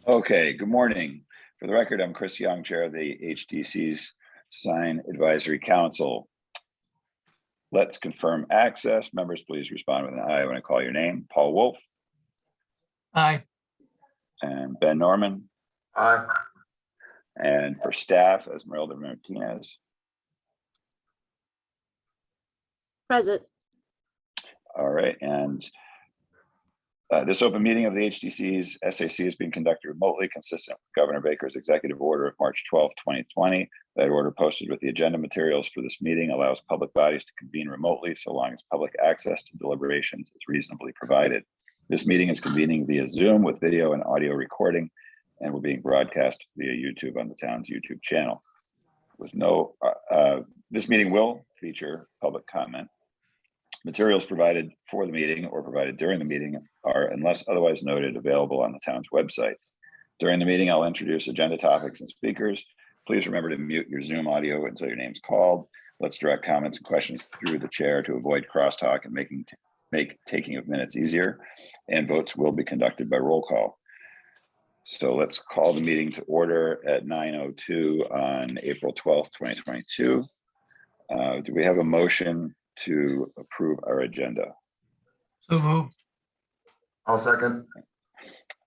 Okay, good morning. For the record, I'm Chris Young, Chair of the HDC's Sign Advisory Council. Let's confirm access. Members, please respond with an aye when I call your name. Paul Wolf. Aye. And Ben Norman. Aye. And for staff, Esmeralda Martinez. Present. All right, and this open meeting of the HDC's SAC is being conducted remotely, consistent with Governor Baker's executive order of March 12, 2020. That order, posted with the agenda materials for this meeting, allows public bodies to convene remotely so long as public access to deliberations is reasonably provided. This meeting is convening via Zoom with video and audio recording, and will be broadcast via YouTube on the town's YouTube channel. This meeting will feature public comment. Materials provided for the meeting or provided during the meeting are, unless otherwise noted, available on the town's website. During the meeting, I'll introduce agenda topics and speakers. Please remember to mute your Zoom audio until your name's called. Let's direct comments and questions through the chair to avoid crosstalk and make taking of minutes easier. And votes will be conducted by roll call. So let's call the meeting to order at 9:02 on April 12th, 2022. Do we have a motion to approve our agenda? So moved. I'll second.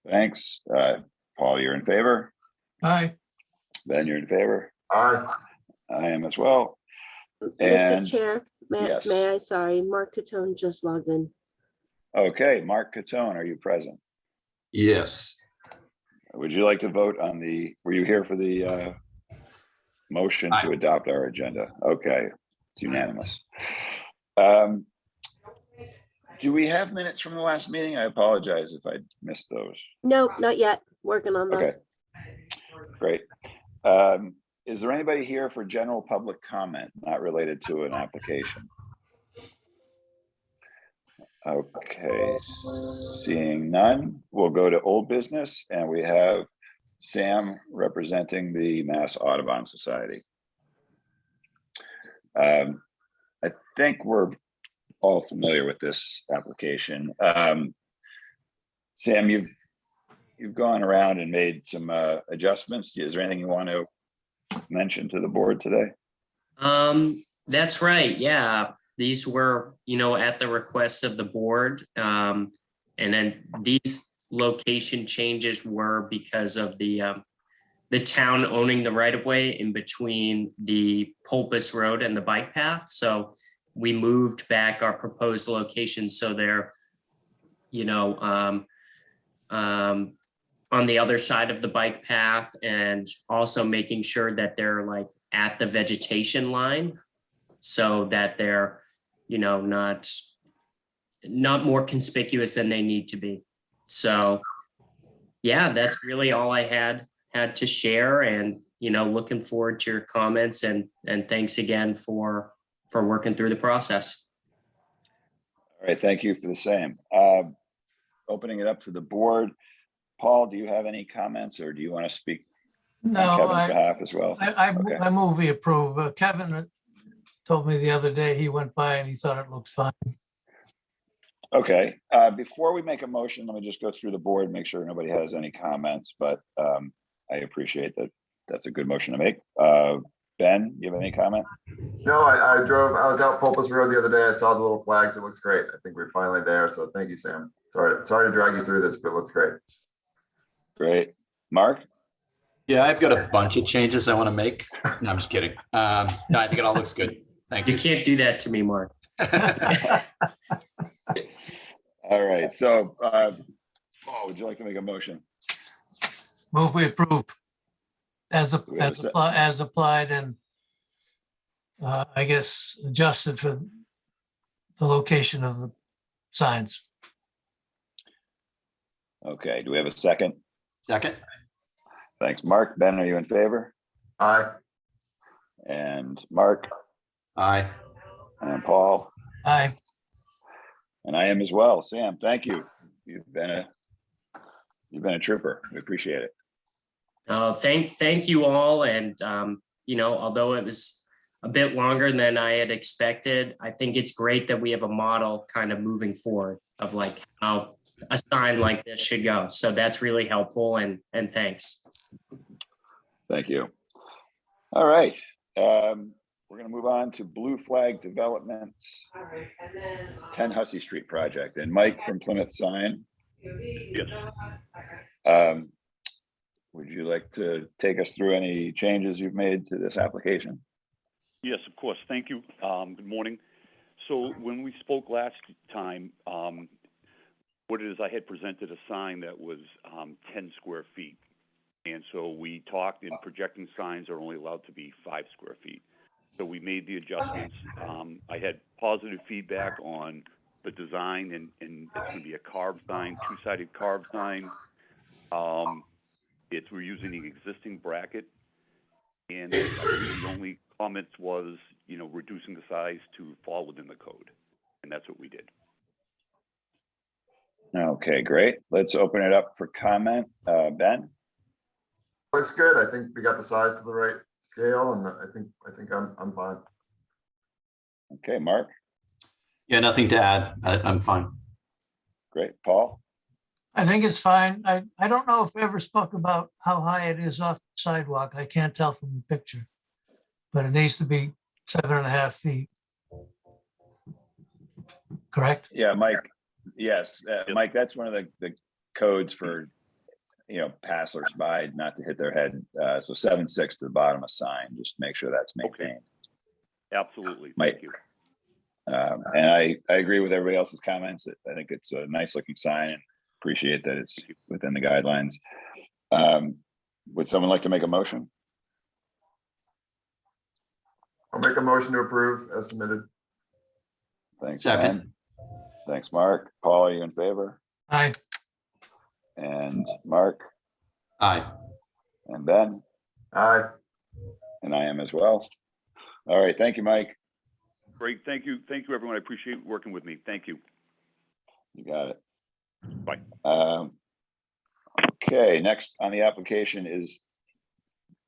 Thanks. Paul, you're in favor? Aye. Ben, you're in favor? Aye. I am as well. Mr. And Chair, yes. may I, sorry, Mark Catone just logged in. okay, Mark Catone, are you present? Yes. Would you like to vote on were you here for the motion to adopt our agenda? Okay, it's unanimous. Do we have minutes from the last meeting? I apologize if I missed those. Nope, not yet. Working on them. Okay, great. Is there anybody here for general public comment not related to an application? Okay, seeing none, we'll go to old business, and we have Sam representing the Mass Audubon Society. I think we're all familiar with this application. Sam, you've gone around and made some adjustments. Is there anything you want to mention to the board today? That's right. Yeah, these were, at the request of the board. And then these location changes were because of the town owning the right of way in between the Pulpus Road and the bike path. So we moved back our proposed locations so they're, on the other side of the bike path, and also making sure that they're like at the vegetation line so that they're, not more conspicuous than they need to be. So yeah, that's really all I had to share, and, looking forward to your comments, and thanks again for working through the process. All right, thank you for the same. Opening it up to the board. Paul, do you have any comments, or do you want to speak on Kevin's behalf as well? I move we approve. Kevin told me the other day he went by and he thought it looked fine. Okay, before we make a motion, let me just go through the board, make sure nobody has any comments, but I appreciate that. That's a good motion to make. Ben, you have any comment? No, I was out Pulpus Road the other day. I saw the little flags. It looks great. I think we're finally there. So thank you, Sam. Sorry to drag you through this, but it looks great. Great. Mark? Yeah, I've got a bunch of changes I want to make. No, I'm just kidding. No, I think it all looks good. Thank you. You can't do that to me, Mark. All right. So, Paul, would you like to make a motion? Move we approve as applied and I guess adjusted for the location of the signs. Okay. Do we have a second? Second. Thanks, Mark. Ben, are you in favor? Aye. And Mark? Aye. And Paul? Aye. And I am as well. Sam, thank you. You've been a trooper. We appreciate it. Thank you all. And, although it was a bit longer than I had expected, I think it's great that we have a model kind of moving forward of like how a sign like this should go. So that's really helpful, and thanks. Thank you. All right. We're going to move on to Blue Flag Developments, 10 Hussey Street project. And Mike from Plymouth Sign. Yes. Would you like to take us through any changes you've made to this application? Yes, of course. Thank you. Good morning. So when we spoke last time, what it is, I had presented a sign that was 10 square feet. And so we talked, and projecting signs are only allowed to be 5 square feet. So we made the adjustments. I had positive feedback on the design, and it's going to be a carved sign, two-sided carved sign. We're using the existing bracket, and I believe the only comments was, reducing the size to fall within the code, and that's what we did. Okay, great. Let's open it up for comment. Ben? Looks good. I think we got the size to the right scale, and I think I'm fine. Okay, Mark? Yeah, nothing to add. I'm fine. Great. Paul? I think it's fine. I don't know if we ever spoke about how high it is off the sidewalk. I can't tell from the picture, but it needs to be 7.5 feet. Correct? Yeah, Mike. Yes, Mike, that's one of the codes for, passers-by not to hit their head. So 7.6 to the bottom of sign, just make sure that's maintained. Absolutely. Mike. Thank you. And I agree with everybody else's comments. I think it's a nice looking sign, and appreciate that it's within the guidelines. Would someone like to make a motion? I'll make a motion to approve as submitted. Thanks, Second. Ben. Thanks, Mark. Paul, are you in favor? Aye. And Mark Aye. and Ben, Aye. and I am as well. All right, thank you, Mike. Great. Thank you. Thank you, everyone. I appreciate working with me. Thank you. You got it. Bye. Okay, next on the application is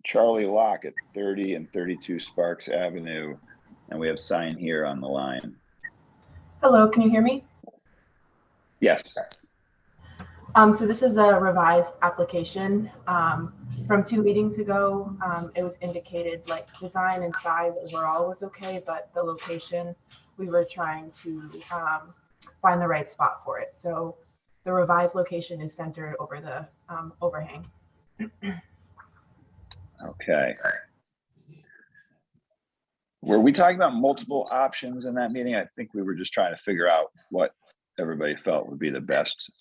Charlie Locke at 30 and 32 Sparks Avenue. And we have sign here on the line. Hello, can you hear me? Yes. So this is a revised application. From 2 meetings ago, it was indicated like design and size overall was okay, but the location, we were trying to find the right spot for it. So the revised location is centered over the overhang. Okay. Were we talking about multiple options in that meeting? I think we were just trying to figure out what everybody felt would be the best.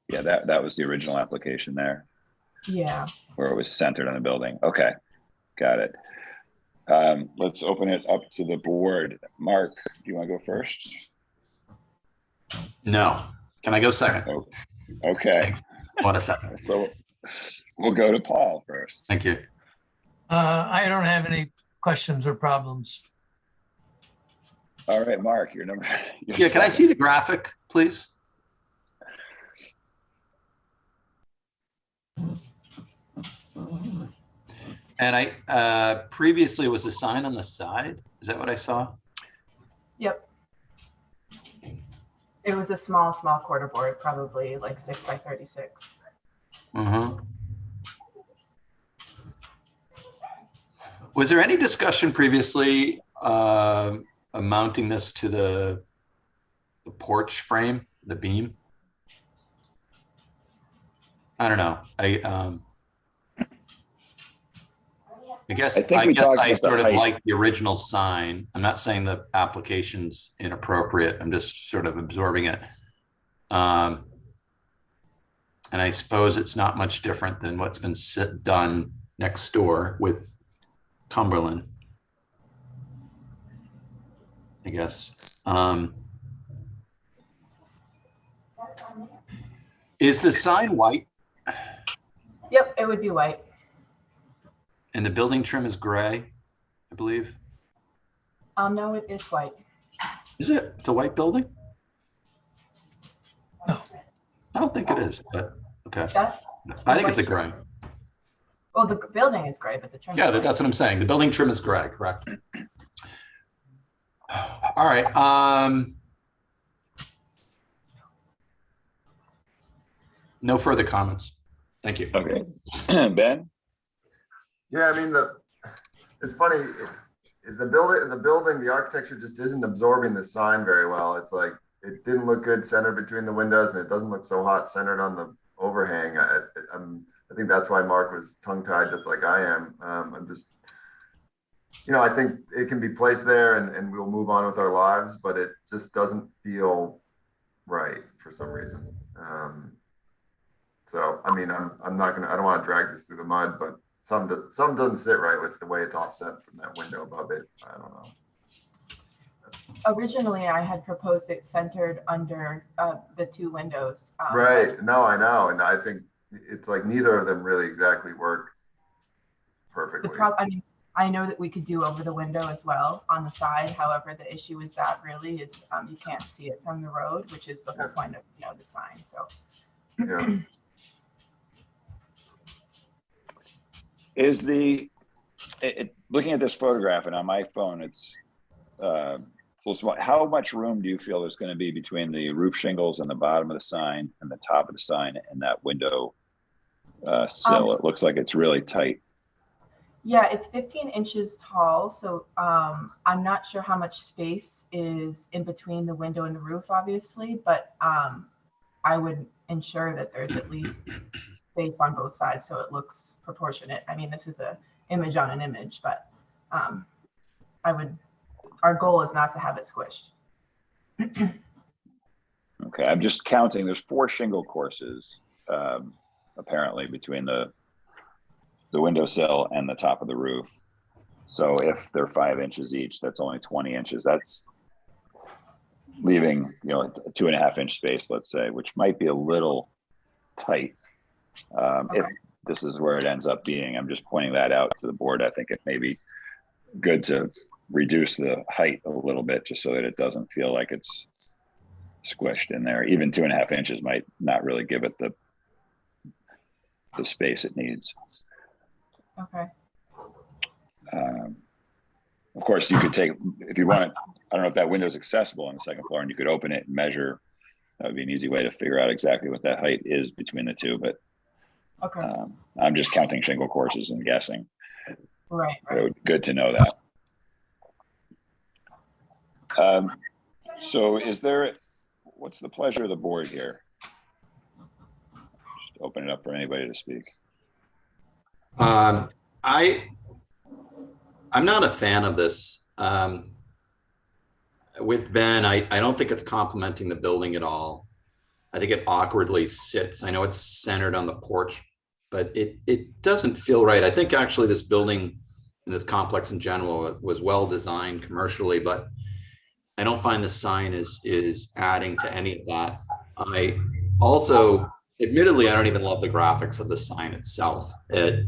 Yeah, that was the original application there, Yeah. where it was centered on the building. Okay, got it. Let's open it up to the board. Mark, do you want to go first? No. Can I go second? Oh, okay, What a second. so we'll go to Paul first. Thank you. I don't have any questions or problems. All right, Mark, you're Yeah, can I see the graphic, please? And I previously was a sign on the side. Is that what I saw? Yep. It was a small quarter board, probably like 6 by 36. Was there any discussion previously mounting this to the porch frame, the beam? I don't know. I guess I think we talked I about the sort of height. like the original sign. I'm not saying the application's inappropriate. I'm just sort of absorbing it. And I suppose it's not much different than what's been done next door with Cumberland, I guess. Is the sign white Yep, it would be white. and the building trim is gray, I believe? No, it is white. Is it? It's a white building? No. I don't think it is, but okay. That, I think it's a gray. well, the building is gray, but the trim. Yeah, is white. that's what I'm saying. The building trim is gray, correct? All right. No further comments. Thank you. Okay. Ben? Yeah, I mean, it's funny, the building, the architecture just isn't absorbing the sign very well. It's like, it didn't look good centered between the windows, and it doesn't look so hot centered on the overhang. I think that's why Mark was tongue-tied just like I am. I'm just, I think it can be placed there and we'll move on with our lives, but it just doesn't feel right for some reason. So, I mean, I don't want to drag this through the mud, but some doesn't sit right with the way it's offset from that window above it. I don't know. Originally, I had proposed it centered under the two windows. Right. No, I know. And I think it's like neither of them really exactly work perfectly. I mean, I know that we could do over the window as well on the side. However, the issue is that really is you can't see it from the road, which is the whole point of the sign. So Yeah. Is looking at this photograph, and on my phone, it's so small. How much room do you feel there's going to be between the roof shingles and the bottom of the sign and the top of the sign and that window sill? It looks like it's really tight. yeah, it's 15 inches tall. So I'm not sure how much space is in between the window and the roof, obviously, but I would ensure that there's at least space on both sides so it looks proportionate. I mean, this is a image on an image, but our goal is not to have it squished. Okay, I'm just counting. There's 4 shingle courses apparently between the windowsill and the top of the roof. So if they're 5 inches each, that's only 20 inches. That's leaving, a 2.5 inch space, let's say, which might be a little tight. If this is where it ends up being, I'm just pointing that out to the board. I think it may be good to reduce the height a little bit just so that it doesn't feel like it's squished in there. Even 2.5 inches might not really give it the space it needs. Okay. Of course, you could take, if you want, I don't know if that window is accessible on the second floor, and you could open it and measure. That would be an easy way to figure out exactly what that height is between the two. But Okay. I'm just counting shingle courses and guessing. Right. So good to know that. So what's the pleasure of the board here? Just open it up for anybody to speak. I'm not a fan of this. With Ben, I don't think it's complementing the building at all. I think it awkwardly sits. I know it's centered on the porch, but it doesn't feel right. I think actually this building and this complex in general was well designed commercially, but I don't find the sign is adding to any of that. I also, admittedly, I don't even love the graphics of the sign itself. The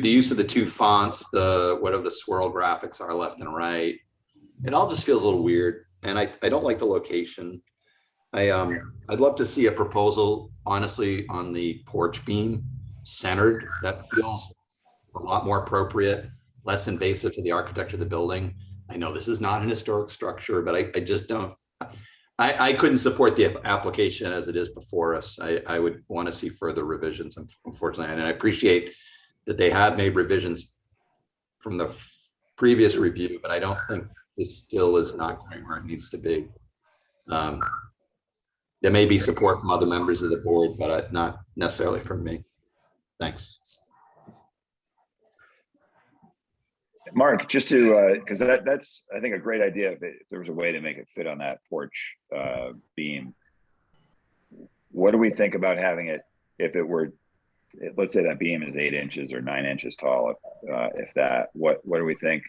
use of the 2 fonts, whatever the swirl graphics are left and right, it all just feels a little weird. And I don't like the location. I'd love to see a proposal, honestly, on the porch beam centered. That feels a lot more appropriate, less invasive to the architecture of the building. I know this is not an historic structure, but I just don't, I couldn't support the application as it is before us. I would want to see further revisions, unfortunately. And I appreciate that they have made revisions from the previous review, but I don't think this still is not quite where it needs to be. There may be support from other members of the board, but not necessarily from me. Thanks. Mark, just to, because that's, I think, a great idea if there was a way to make it fit on that porch beam. What do we think about having it, if it were, let's say that beam is 8 inches or 9 inches tall, if that, what do we think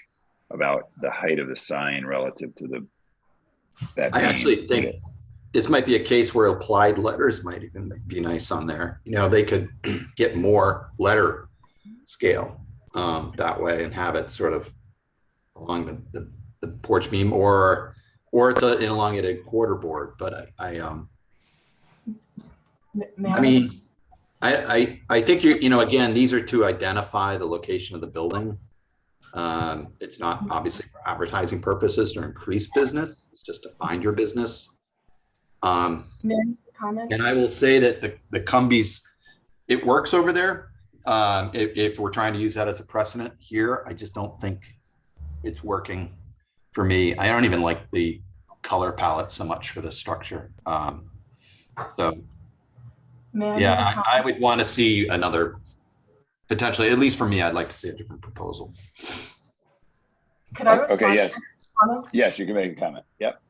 about the height of the sign relative to that beam? I actually think this might be a case where applied letters might even be nice on there. They could get more letter scale that way and have it sort of along the porch beam, or it's an elongated quarter board. But I mean, I think again, these are to identify the location of the building. It's not obviously for advertising purposes to increase business. It's just to find your business. May I comment. And I will say that the Cumbies, it works over there. If we're trying to use that as a precedent here, I just don't think it's working for me. I don't even like the color palette so much for the structure. So May I make a yeah, comment? I would want to see another, potentially, at least for me, I'd like to see a different proposal. Could I respond? Okay, to yes. that comment? Yes, you can make a comment. Yep.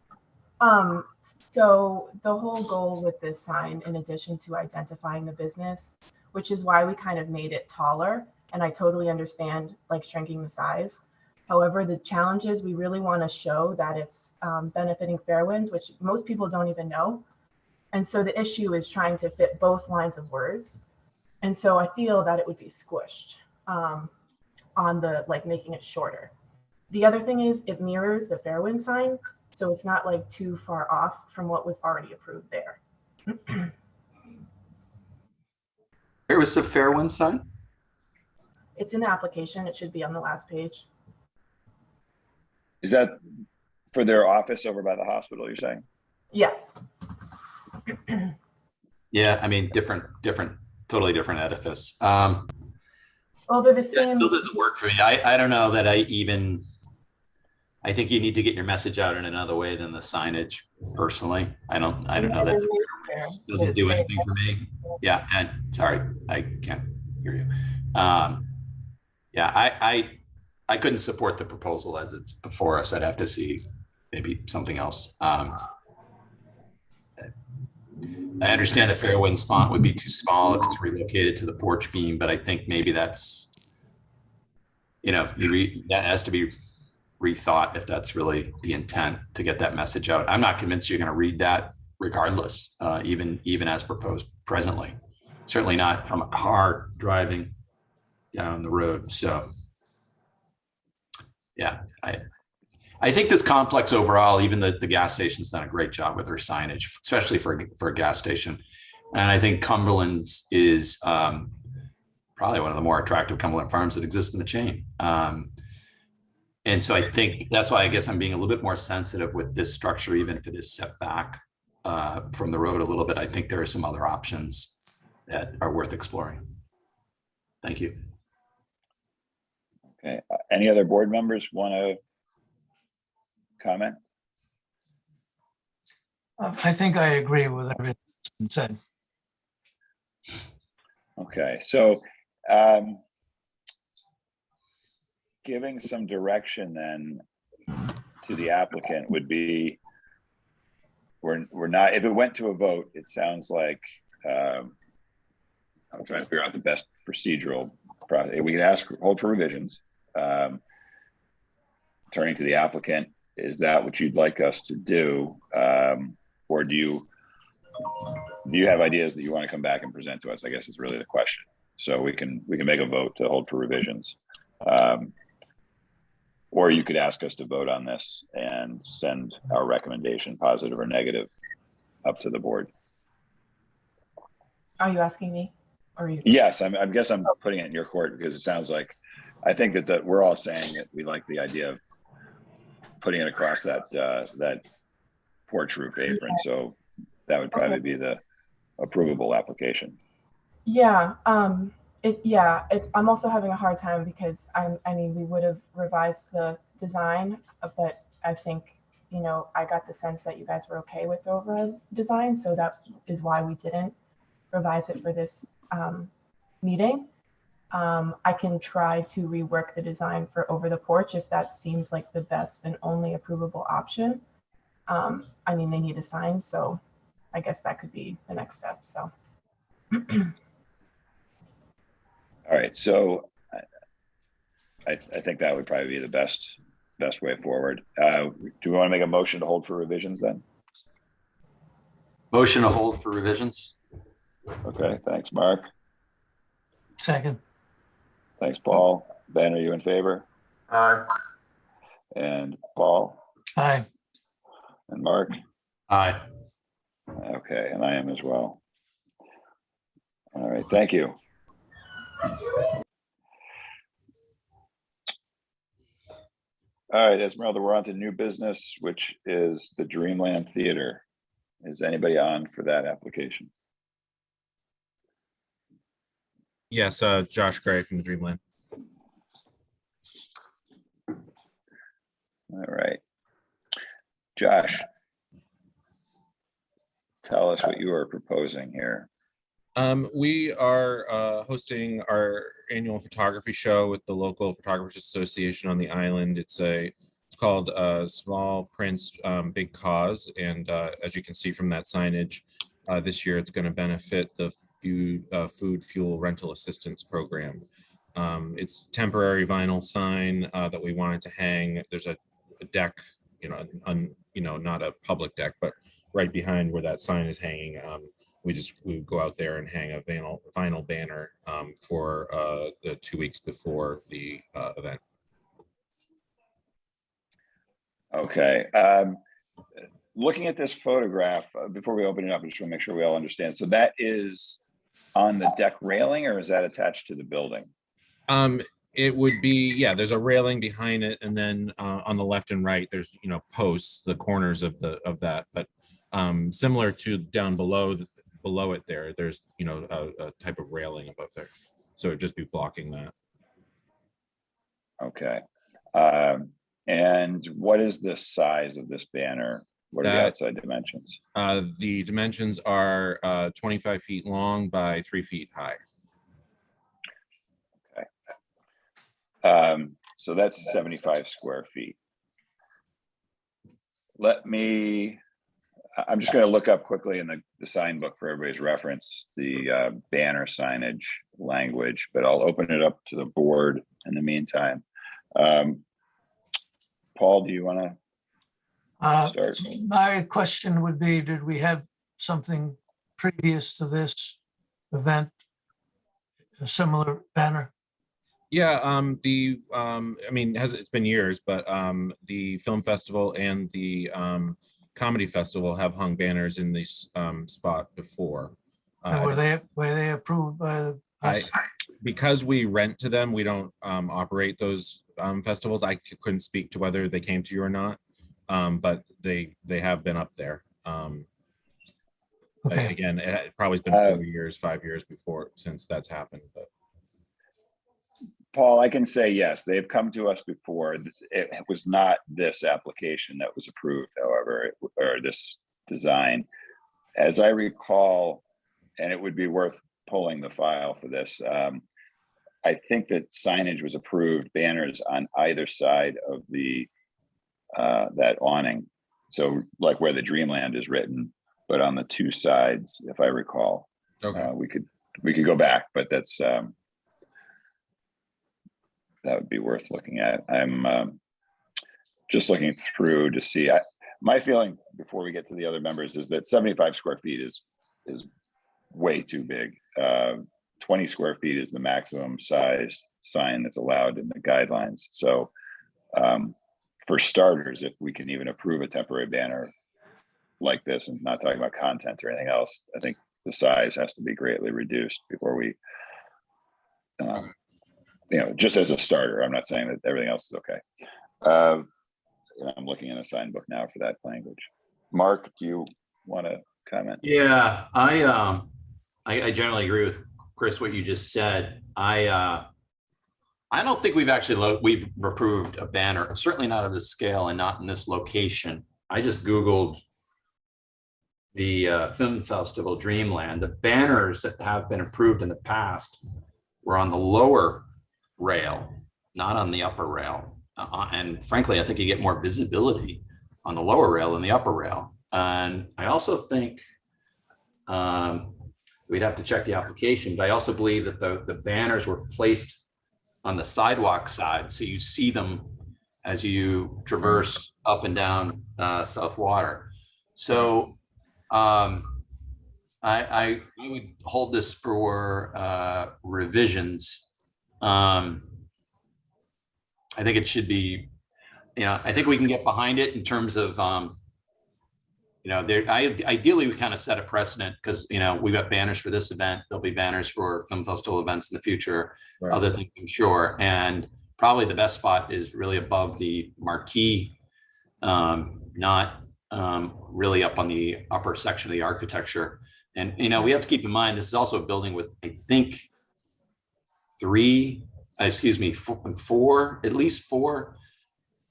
So the whole goal with this sign, in addition to identifying the business, which is why we kind of made it taller, and I totally understand like shrinking the size. However, the challenge is we really want to show that it's benefiting Fairwinds, which most people don't even know. And so the issue is trying to fit both lines of words. And so I feel that it would be squished on the, like making it shorter. The other thing is it mirrors the Fairwind sign. So it's not like too far off from what was already approved there. Where was the Fairwind sign? It's in the application. It should be on the last page. Is that for their office over by the hospital, you're saying? Yes. Yeah, I mean, totally different edifice. Well, they're the Yeah, it same. still doesn't work for me. I don't know that I think you need to get your message out in another way than the signage personally. I don't know that Fairwinds doesn't do anything for me. Yeah, and sorry, I can't hear you. Yeah, I couldn't support the proposal as it's before us. I'd have to see maybe something else. I understand the Fairwinds font would be too small if it's relocated to the porch beam, but I think maybe that's, that has to be rethought if that's really the intent to get that message out. I'm not convinced you're going to read that regardless, even as proposed presently. Certainly not from a car driving down the road. So yeah, I think this complex overall, even the gas station's done a great job with their signage, especially for a gas station. And I think Cumberland's is probably one of the more attractive Cumberland farms that exist in the chain. And so I think that's why I guess I'm being a little bit more sensitive with this structure, even if it is set back from the road a little bit. I think there are some other options that are worth exploring. Thank you. Okay. Any other board members want to comment? I think I agree with everything that's been said. Okay, so giving some direction then to the applicant would be, we're not, if it went to a vote, it sounds like I'm trying to figure out the best procedural process. We could ask, hold for revisions. Turning to the applicant, is that what you'd like us to do? Or do you have ideas that you want to come back and present to us? I guess is really the question. So we can make a vote to hold for revisions. Or you could ask us to vote on this and send our recommendation, positive or negative, up to the board. Are you asking me? Or are you? Yes, I guess I'm putting it in your court because it sounds like, I think that we're all saying that we like the idea of putting it across that porch roof apron. So that would probably be the approvable application. Yeah. I'm also having a hard time because I mean, we would have revised the design, but I think, I got the sense that you guys were okay with the overall design. So that is why we didn't revise it for this meeting. I can try to rework the design for over the porch if that seems like the best and only approvable option. I mean, they need a sign, so I guess that could be the next step. So. All right, so I think that would probably be the best way forward. Do we want to make a motion to hold for revisions then? Motion to hold for revisions. Okay, thanks, Mark. Second. Thanks, Paul. Ben, are you in favor? Aye. And Paul? Aye. And Mark? Aye. Okay, and I am as well. All right, thank you. All right, Esmeralda, we're on to new business, which is the Dreamland Theater. Is anybody on for that application? Yes, Josh Gray from the Dreamland. All right. Josh, tell us what you are proposing here. We are hosting our annual photography show with the local Photographers Association on the island. It's called Small Prints, Big Cause, and as you can see from that signage, this year it's going to benefit the Food Fuel Rental Assistance Program. It's a temporary vinyl sign that we wanted to hang. There's a deck, not a public deck, but right behind where that sign is hanging. We go out there and hang a vinyl banner for the 2 weeks before the event. Okay. Looking at this photograph, before we open it up, I just want to make sure we all understand. So that is on the deck railing, or is that attached to the building? It would be, yeah, there's a railing behind it, and then on the left and right, there's, posts, the corners of that, but similar to down below it there's, a type of railing above there. So it'd just be blocking that. Okay. And what is the size of this banner? What are the outside dimensions? The dimensions are 25 feet long by 3 feet high. So that's 75 square feet. I'm just going to look up quickly in the sign book for everybody's reference, the banner signage language, but I'll open it up to the board in the meantime. Paul, do you want to start? My question would be, did we have something previous to this event, a similar banner? Yeah, it's been years, but the film festival and the comedy festival have hung banners in this spot before. And were they approved by us? Because we rent to them, we don't operate those festivals. I couldn't speak to whether they came to you or not, but they have been up there. Okay. Again, it probably has been 5 years before since that's happened. But Paul, I can say yes, they've come to us before. It was not this application that was approved, however, or this design. As I recall, and it would be worth pulling the file for this, I think that signage was approved, banners on either side of the that awning. So like where the Dreamland is written, but on the two sides, if I recall. Okay. We could go back, but that's that would be worth looking at. I'm just looking through to see. My feeling before we get to the other members is that 75 square feet is way too big. 20 square feet is the maximum size sign that's allowed in the guidelines. So for starters, if we can even approve a temporary banner like this, and not talking about content or anything else, I think the size has to be greatly reduced before we just as a starter. I'm not saying that everything else is okay. I'm looking in a sign book now for that language. Mark, do you want to comment? Yeah, I generally agree with Chris, what you just said. I don't think we've approved a banner, certainly not of this scale and not in this location. I just Googled the film festival Dreamland. The banners that have been approved in the past were on the lower rail, not on the upper rail. And frankly, I think you get more visibility on the lower rail than the upper rail. And I also think we'd have to check the application, but I also believe that the banners were placed on the sidewalk side, so you see them as you traverse up and down South Water. So I would hold this for revisions. I think it should be, I think we can get behind it in terms of, ideally we kind of set a precedent because, we've got banners for this event. There'll be banners for film festival events in the future, right. Other things, I'm sure. And probably the best spot is really above the marquee, not really up on the upper section of the architecture. And, you know, we have to keep in mind, this is also a building with, I think, four, at least four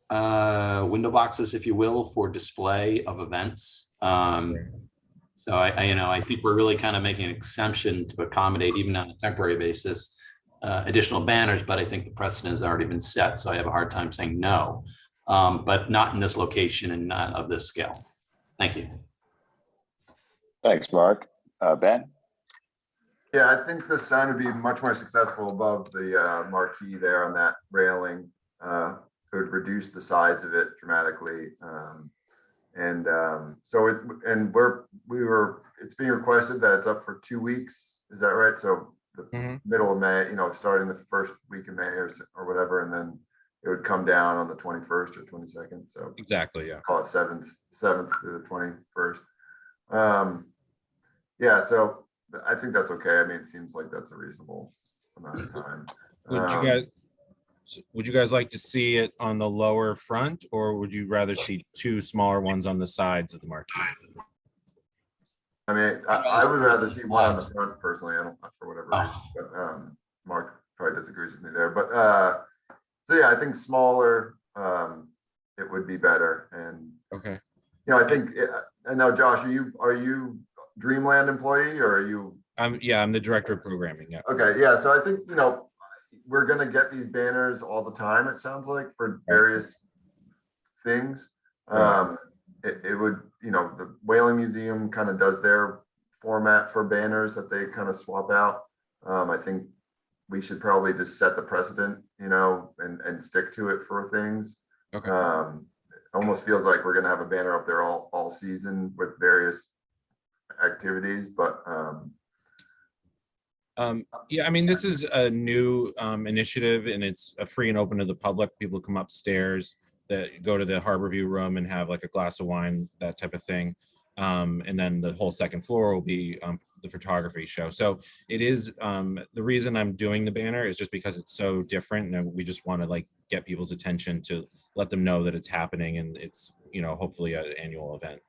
window boxes, if you will, for display of events. So I think we're really kind of making an exemption to accommodate, even on a temporary basis, additional banners, but I think the precedent has already been set. So I have a hard time saying no, but not in this location and not of this scale. Thank you. Thanks, Mark. Ben? Yeah, I think the sign would be much more successful above the marquee there on that railing. It would reduce the size of it dramatically. So it's being requested that it's up for 2 weeks. Is that right? So the middle of May, starting the first week of May or whatever, and then it would come down on the 21st or 22nd. So Exactly, yeah. call it 7th to the 21st. Yeah, so I think that's okay. I mean, it seems like that's a reasonable amount of time. Would you guys like to see it on the lower front, or would you rather see two smaller ones on the sides of the marquee? I mean, I would rather see one on the front personally. I don't, for whatever reason, but Mark probably disagrees with me there. But so yeah, I think smaller, it would be better. And okay, I think I know, Josh, are you Dreamland employee, or are you? I'm the director of programming. Yeah. Okay, yeah. So I think we're gonna get these banners all the time. It sounds like for various things. It would, the Whaling Museum kind of does their format for banners that they kind of swap out. I think we should probably just set the precedent, and stick to it for things. Okay. Almost feels like we're gonna have a banner up there all season with various activities, but yeah, I mean, this is a new initiative, and it's a free and open to the public. People come upstairs, that go to the harbor view room and have like a glass of wine, that type of thing. And then the whole second floor will be the photography show. So it is, the reason I'm doing the banner is just because it's so different, and we just want to get people's attention to let them know that it's happening, and it's, hopefully an annual event.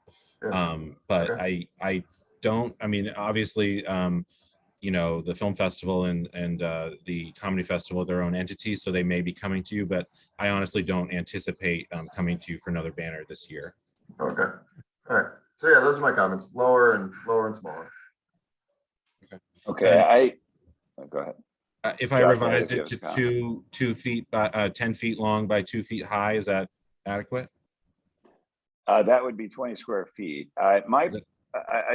yeah. But Okay. I don't, I mean, obviously, the film festival and the comedy festival, their own entities, so they may be coming to you, but I honestly don't anticipate coming to you for another banner this year. Okay. All right. So yeah, those are my comments. Lower and smaller. Okay, go ahead. If I Josh, revised if you it to have a 2 feet by 10 feet long by 2 feet high, is that adequate? That would be 20 square feet. I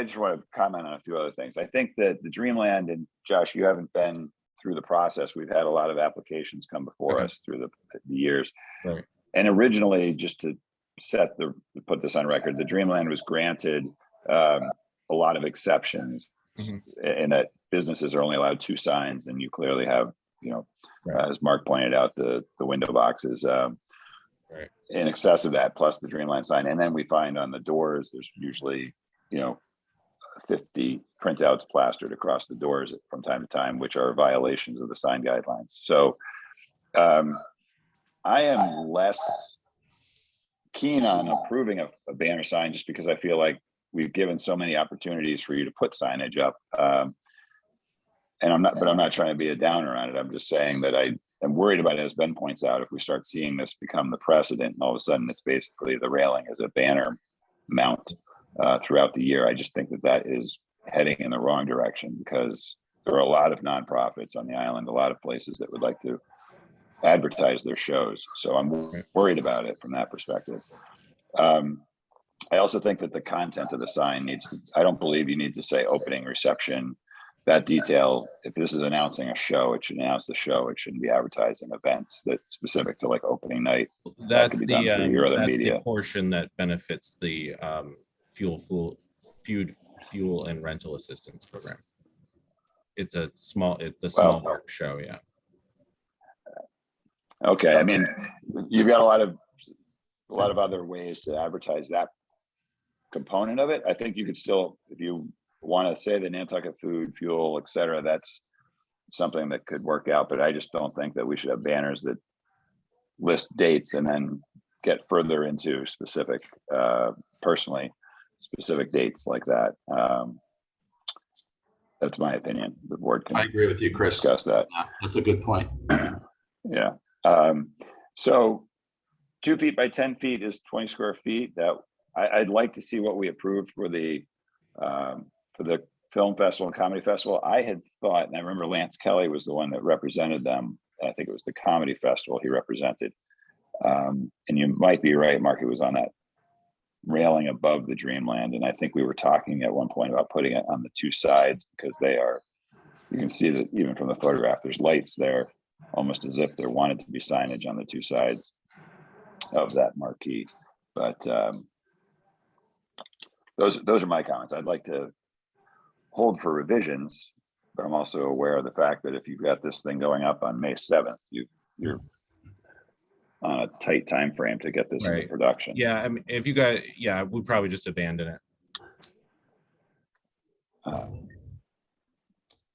just want to comment on a few other things. I think that the Dreamland, and Josh, you haven't been through the process. We've had a lot of applications come before us through the years. Right. And originally, just to put this on record, the Dreamland was granted a lot of exceptions, in that businesses are only allowed 2 signs, and you clearly have, as Mark pointed out, the window boxes in excess of that, plus the Dreamland sign. And then we find on the doors, there's usually 50 printouts plastered across the doors from time to time, which are violations of the sign guidelines. So I am less keen on approving a banner sign, just because I feel like we've given so many opportunities for you to put signage up. And I'm not trying to be a downer on it. I'm just saying that I am worried about it, as Ben points out, if we start seeing this become the precedent, and all of a sudden it's basically the railing as a banner mount throughout the year. I just think that is heading in the wrong direction, because there are a lot of nonprofits on the island, a lot of places that would like to advertise their shows. So I'm worried about it from that perspective. I also think that the content of the sign I don't believe you need to say opening reception. That detail, if this is announcing a show, it should announce the show. It shouldn't be advertising events that's specific to opening night. That's the portion that benefits the fuel and rental assistance program. It's the small park show. Yeah. Okay. I mean, you've got a lot of other ways to advertise that component of it. I think you could still, if you want to say the Nantucket food, fuel, et cetera, that's something that could work out. But I just don't think that we should have banners that list dates and then get further into specific, personally, specific dates like that. That's my opinion. The board I can agree with you, Chris. discuss that. That's a good point. Yeah. So 2 feet by 10 feet is 20 square feet. That I'd like to see what we approved for the film festival and comedy festival. I had thought, and I remember Lance Kelly was the one that represented them. I think it was the comedy festival he represented. And you might be right, Mark, it was on that railing above the Dreamland. And I think we were talking at one point about putting it on the 2 sides because they are, you can see that even from the photograph, there's lights there, almost as if there wanted to be signage on the 2 sides of that marquee. But those are my comments. I'd like to hold for revisions, but I'm also aware of the fact that if you've got this thing going up on May 7th, you're on a tight time frame to get this into production. Yeah, I mean, if you guys, yeah, we'd probably just abandon it.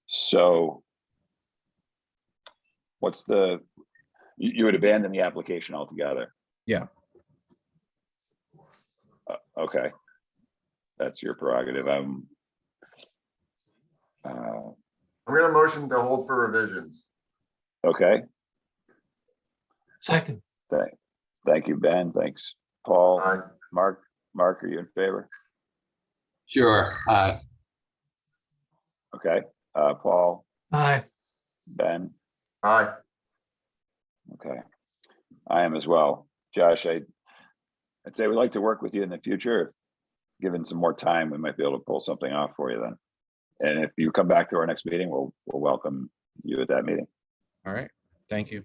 So what's you would abandon the application altogether? Yeah. Okay. That's your prerogative. I'm gonna motion to hold for revisions. Okay. Second. Thank you, Ben. Thanks, Paul. Aye. Mark, are you in favor? Sure. Okay. Paul, Aye. Ben. Aye. Okay. I am as well. Josh, I'd say we'd like to work with you in the future. Given some more time, we might be able to pull something off for you then. And if you come back to our next meeting, we'll welcome you at that meeting. All right. Thank you.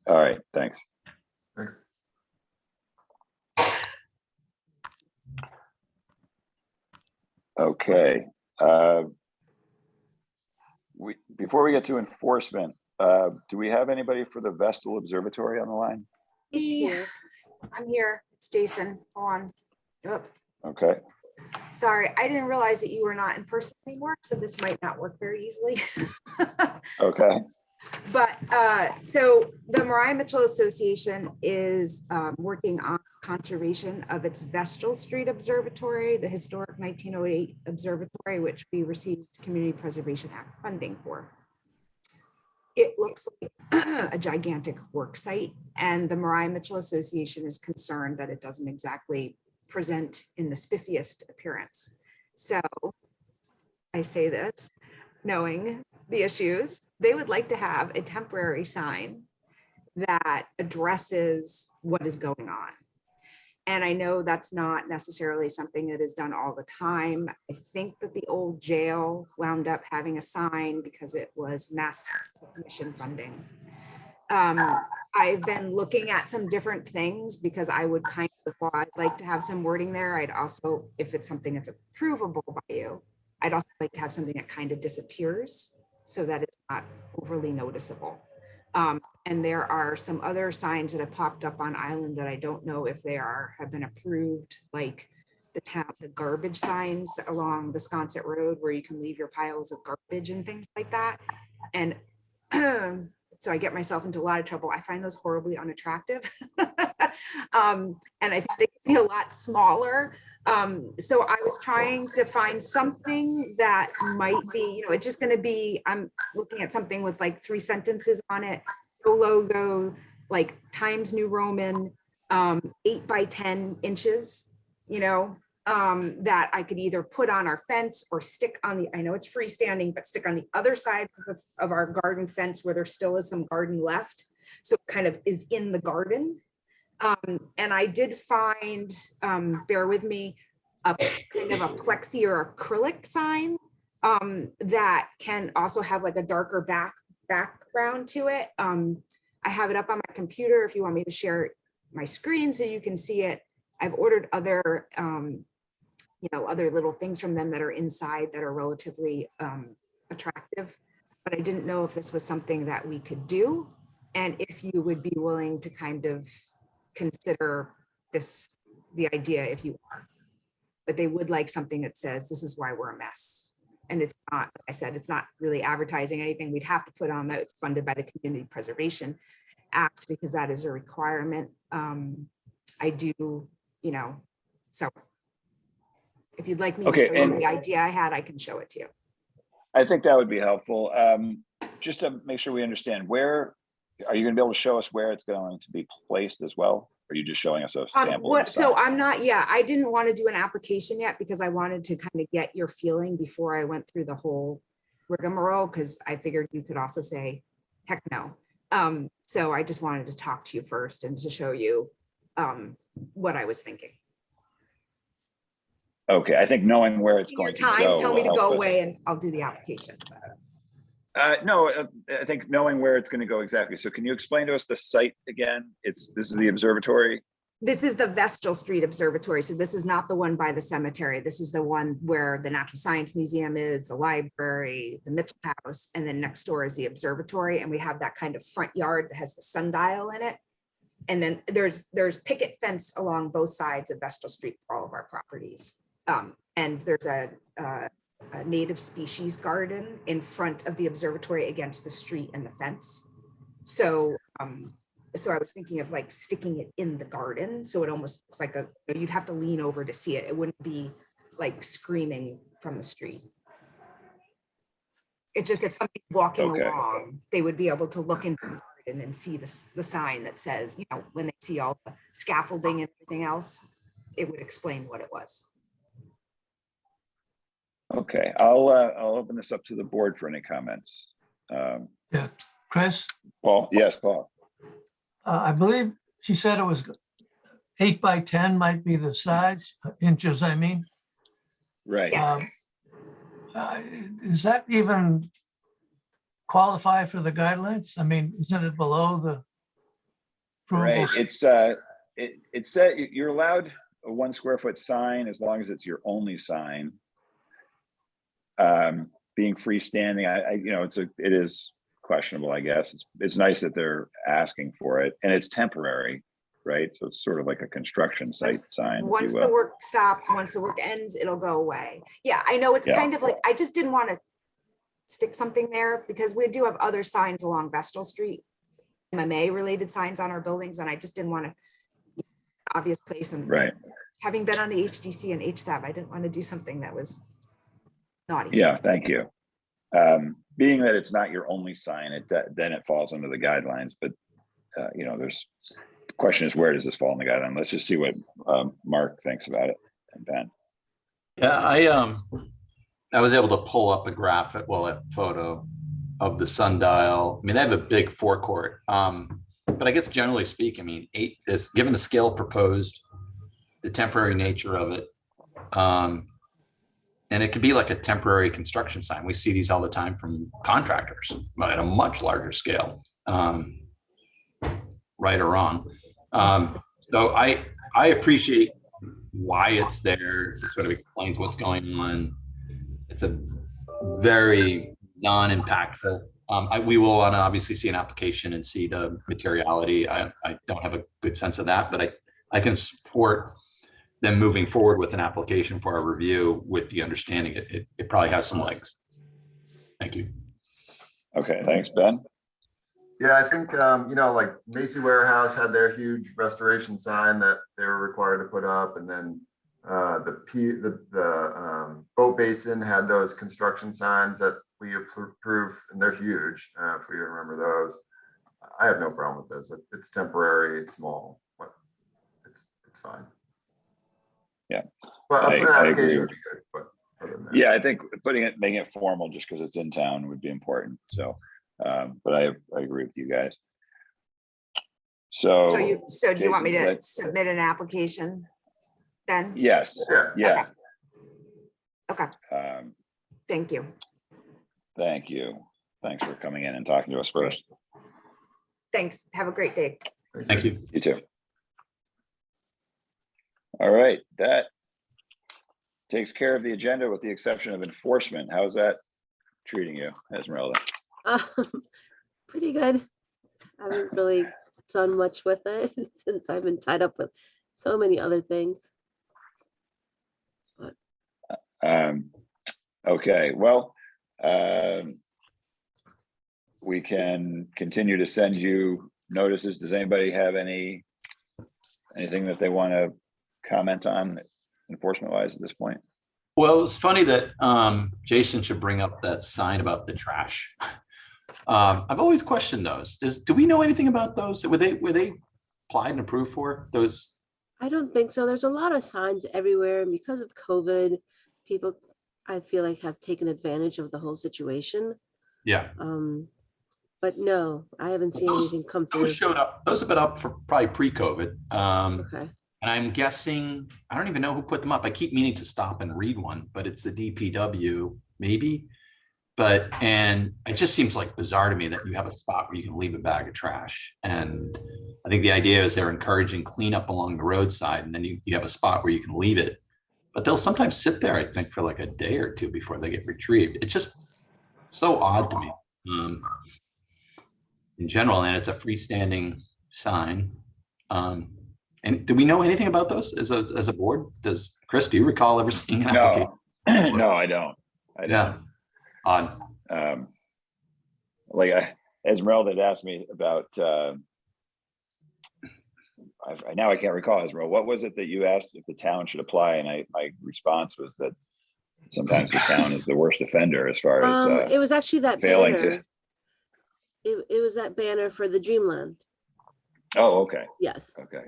All right. Thanks. Thanks. Okay. Before we get to enforcement, do we have anybody for the Vestal Observatory on the line? I'm here. It's Jason. Hold on. Oh, Okay. sorry, I didn't realize that you were not in person anymore, so this might not work very easily. Okay. But so the Mariah Mitchell Association is working on conservation of its Vestal Street Observatory, the historic 1908 observatory, which we received Community Preservation Act funding for. It looks like a gigantic work site, and the Mariah Mitchell Association is concerned that it doesn't exactly present in the spiffiest appearance. So I say this knowing the issues. They would like to have a temporary sign that addresses what is going on. And I know that's not necessarily something that is done all the time. I think that the old jail wound up having a sign because it was Mass Commission funding. I've been looking at some different things because I would kind of, while I'd like to have some wording there, I'd also, if it's something that's approvable by you, I'd also like to have something that kind of disappears so that it's not overly noticeable. And there are some other signs that have popped up on Island that I don't know if they have been approved, like the garbage signs along the Sconset Road where you can leave your piles of garbage and things like that. And so I get myself into a lot of trouble. I find those horribly unattractive. And I think they can be a lot smaller. So I was trying to find something that might be, it's just going to be, I'm looking at something with like 3 sentences on it, no logo, like Times New Roman, 8 by 10 inches, that I could either put on our fence or stick on I know it's freestanding, but stick on the other side of our garden fence where there still is some garden left. So it kind of is in the garden. And I did find, bear with me, a kind of a plexi or acrylic sign that can also have like a darker background to it. I have it up on my computer if you want me to share my screen so you can see it. I've ordered other, other little things from them that are inside that are relatively attractive, but I didn't know if this was something that we could do and if you would be willing to kind of consider the idea if you are. But they would like something that says, this is why we're a mess. And it's not, like I said, it's not really advertising anything. We'd have to put on that it's funded by the Community Preservation Act because that is a requirement. I do, you know, so if you'd like me Okay, to show you and- the idea I had, I can show it to you. I think that would be helpful. Just to make sure we understand, where are you going to be able to show us where it's going to be placed as well? Or are you just showing us a sample? Of the So sign? I'm not, yeah, I didn't want to do an application yet because I wanted to kind of get your feeling before I went through the whole rigmarole, because I figured you could also say, heck no. So I just wanted to talk to you first and to show you what I was thinking. Okay, I think knowing where it's Take your going to go. time, tell me will to help go us. away and I'll do the application. No, I think knowing where it's going to go exactly. So can you explain to us the site again? This is the observatory. This is the Vestal Street Observatory. So this is not the one by the cemetery. This is the one where the Natural Science Museum is, the library, the Mitchell House, and then next door is the observatory. And we have that kind of front yard that has the sundial in it. And then there's picket fence along both sides of Vestal Street for all of our properties. And there's a native species garden in front of the observatory against the street and the fence. So so I was thinking of like sticking it in the garden. So it almost looks like you'd have to lean over to see it. It wouldn't be like screaming from the street. It's just if somebody's walking Okay. along, they would be able to look into the garden and see the sign that says, you know, when they see all the scaffolding and everything else, it would explain what it was. Okay, I'll open this up to the board for any comments. Yeah, Chris, Paul, yes, Paul. I believe she said it was 8 by 10 might be the size, inches, I mean. Right. Yes. Does that even qualify for the guidelines? I mean, isn't it below the Right, approvals? it said you're allowed a 1 square foot sign as long as it's your only sign. Being freestanding, it is questionable, I guess. It's nice that they're asking for it, and it's temporary, right? So it's sort of like a construction site sign, if Once you the will. work stopped, once the work ends, it'll go away. Yeah, I know it's Yeah. kind of like, I just didn't want to stick something there because we do have other signs along Vestal Street, MMA related signs on our buildings, and I just didn't want to obvious place. And Right. having been on the HDC and HSAB, I didn't want to do something that was naughty. Yeah, thank you. Being that it's not your only sign, then it falls under the guidelines, but the question is, where does this fall in the guideline? Let's just see what Mark thinks about it, and Ben. Yeah, I was able to pull up a photo of the sundial. I mean, they have a big forecourt, but I guess generally speaking, I mean, given the scale proposed, the temporary nature of it, and it could be like a temporary construction sign. We see these all the time from contractors, but at a much larger scale, right or wrong. So I appreciate why it's there. It sort of explains what's going on. It's a very non-impactful. We will want to obviously see an application and see the materiality. I don't have a good sense of that, but I can support them moving forward with an application for our review with the understanding it probably has some legs. Thank you. Okay, thanks, Ben. Yeah, I think, like Macy Warehouse had their huge restoration sign that they were required to put up. And then the boat basin had those construction signs that we approved, and they're huge, if we remember those. I have no problem with this. It's temporary, it's small, but it's fine. Yeah. But I an agree. application would be good, but other than that. Yeah, I think making it formal just because it's in town would be important. So, but I agree with you guys. So So do you want me Jason, to is that- submit an application then? Yes, Yeah. yeah. Okay, thank you. Thank you. Thanks for coming in and talking to us first. Thanks. Have a great day. Thank you. You too. All right, that takes care of the agenda with the exception of enforcement. How's that treating you, Esmeralda? Pretty good. I haven't really done much with it since I've been tied up with so many other things. Okay, well, we can continue to send you notices. Does anybody have any Anything that they want to comment on enforcement wise at this point? Well, it's funny that Jason should bring up that sign about the trash. I've always questioned those. Do we know anything about those? Were they applied and approved for those? I don't think so. There's a lot of signs everywhere, and because of COVID, people, I feel like, have taken advantage of the whole situation. Yeah. But no, I haven't seen anything come through. Those showed up. Those have been up for probably pre-COVID. Okay. And I'm guessing, I don't even know who put them up. I keep meaning to stop and read one, but it's the DPW, maybe. And it just seems like bizarre to me that you have a spot where you can leave a bag of trash. And I think the idea is they're encouraging cleanup along the roadside, and then you have a spot where you can leave it. But they'll sometimes sit there, I think, for like a day or two before they get retrieved. It's just so odd to me in general, and it's a freestanding sign. And do we know anything about those as a board? Chris, do you recall ever seeing an application? No, I don't. Yeah. Odd. Esmeralda had asked me about, now I can't recall, Esmeralda, what was it that you asked if the town should apply? And my response was that sometimes the town is the worst offender as far as it was actually that failing banner. It was that banner for the Dreamland. Oh, okay. Yes. Okay.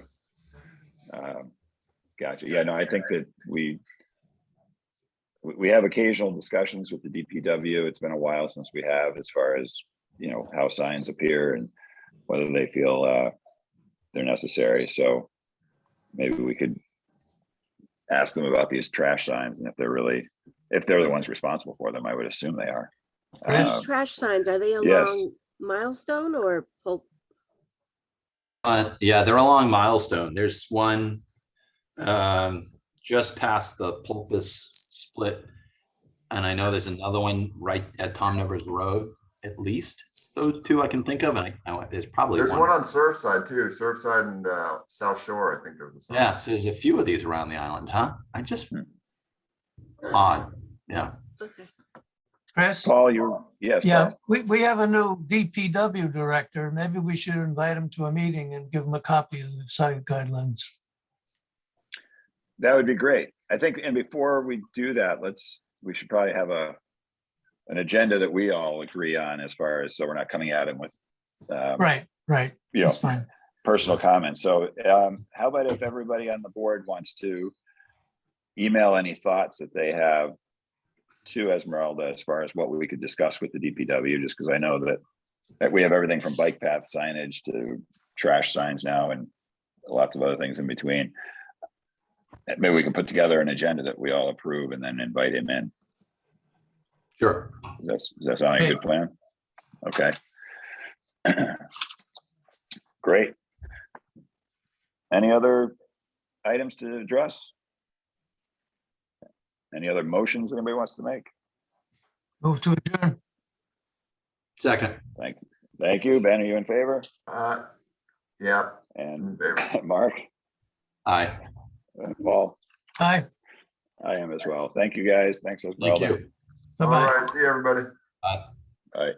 Gotcha. Yeah, no, I think that we have occasional discussions with the DPW. It's been a while since we have, as far as, how signs appear and whether they feel they're necessary. So maybe we could ask them about these trash signs, and if they're the ones responsible for them, I would assume they are. These trash signs, are they along yes. Milestone or Polk? Yeah, they're along Milestone. There's one just past the Pulpus split. And I know there's another one right at Tom Nevers Road, at least. Those two I can think of. And there's probably There's one on Surfside too. Surfside and South Shore, I think there was a sign. Yeah, so there's a few of these around the island, huh? Odd. Yeah. Okay. Chris? Paul, yes. Yeah, Paul. we have a new DPW director. Maybe we should invite him to a meeting and give him a copy of the site guidelines. That would be great. I think, and before we do that, we should probably have an agenda that we all agree on, as far as, so we're not coming at him with Right. That's fine. personal comments. So how about if everybody on the board wants to email any thoughts that they have to Esmeralda as far as what we could discuss with the DPW, just because I know that we have everything from bike path signage to trash signs now and lots of other things in between. Maybe we can put together an agenda that we all approve and then invite him in. Sure. Does that sound like a good plan? Okay. Great. Any other items to address? Any other motions anybody wants to make? Move to adjourn. Second. Thank you. Ben, are you in favor? Yeah. And in favor. Mark? Aye. Paul? Aye. I am as well. Thank you, guys. Thanks, Thank Esmeralda. you. All Bye-bye. right. See you, everybody. Bye. All right.